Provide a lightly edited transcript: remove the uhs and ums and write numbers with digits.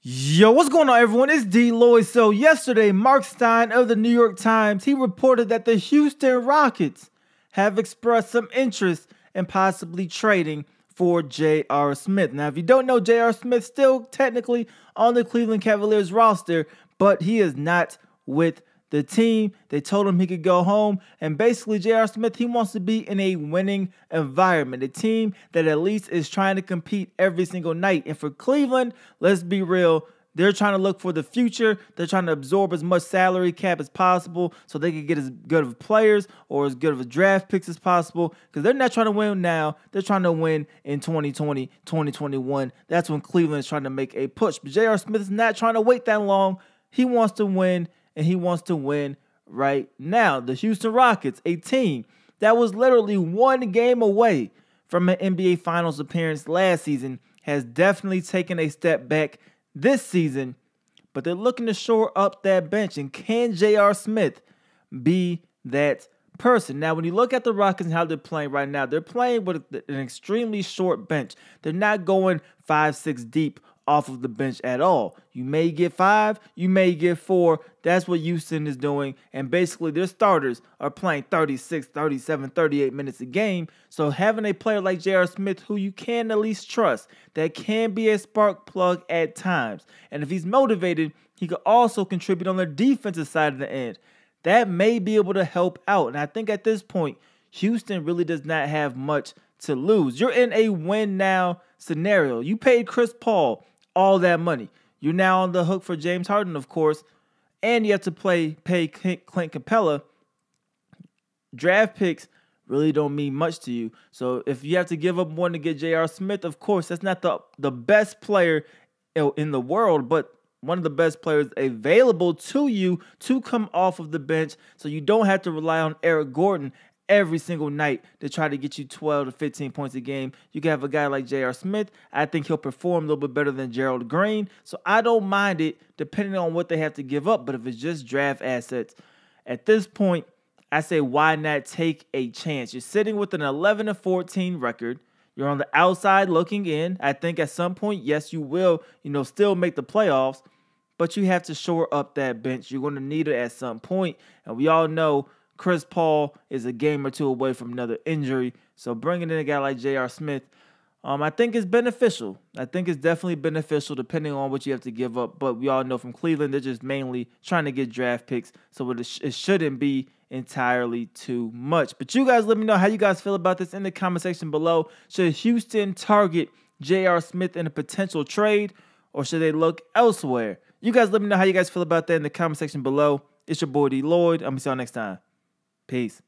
Yo, what's going on, everyone? It's DLloyd. So yesterday, Mark Stein of the New York Times, he reported that the Houston Rockets have expressed some interest in possibly trading for J.R. Smith. Now, if you don't know, J.R. Smith still technically on the Cleveland Cavaliers roster, but he is not with the team. They told him he could go home, and basically J.R. Smith, he wants to be in a winning environment, a team that at least is trying to compete every single night. And for Cleveland, let's be real, they're trying to look for the future. They're trying to absorb as much salary cap as possible so they can get as good of players or as good of a draft picks as possible, because they're not trying to win now. They're trying to win in 2020, 2021. That's when Cleveland is trying to make a push. But J.R. Smith is not trying to wait that long. He wants to win, and he wants to win right now. The Houston Rockets, a team that was literally one game away from an NBA Finals appearance last season, has definitely taken a step back this season, but they're looking to shore up that bench. And can J.R. Smith be that person? Now, when you look at the Rockets and how they're playing right now, they're playing with an extremely short bench. They're not going 5-6 deep off of the bench at all. You may get 5, you may get 4. That's what Houston is doing. And basically their starters are playing 36, 37, 38 minutes a game. So having a player like J.R. Smith, who you can at least trust, that can be a spark plug at times, and if he's motivated, he could also contribute on the defensive side of the end. That may be able to help out. And I think at this point, Houston really does not have much to lose. You're in a win now scenario. You paid Chris Paul all that money. You're now on the hook for James Harden, of course, and you have to pay Clint Capella. Draft picks really don't mean much to you. So if you have to give up one to get J.R. Smith, of course, that's not the best player in the world, but one of the best players available to you to come off of the bench, so you don't have to rely on Eric Gordon every single night to try to get you 12 to 15 points a game. You can have a guy like J.R. Smith. I think he'll perform a little bit better than Gerald Green, so I don't mind it depending on what they have to give up. But if it's just draft assets, at this point, I say why not take a chance? You're sitting with an 11-14 record. You're on the outside looking in. I think at some point, yes, you will, still make the playoffs, but you have to shore up that bench. You're going to need it at some point, and we all know Chris Paul is a game or two away from another injury. So bringing in a guy like J.R. Smith, I think is beneficial. I think it's definitely beneficial depending on what you have to give up. But we all know from Cleveland, they're just mainly trying to get draft picks. So it shouldn't be entirely too much. But you guys let me know how you guys feel about this in the comment section below. Should Houston target J.R. Smith in a potential trade, or should they look elsewhere? You guys let me know how you guys feel about that in the comment section below. It's your boy DLloyd. I'm going to see y'all next time. Peace.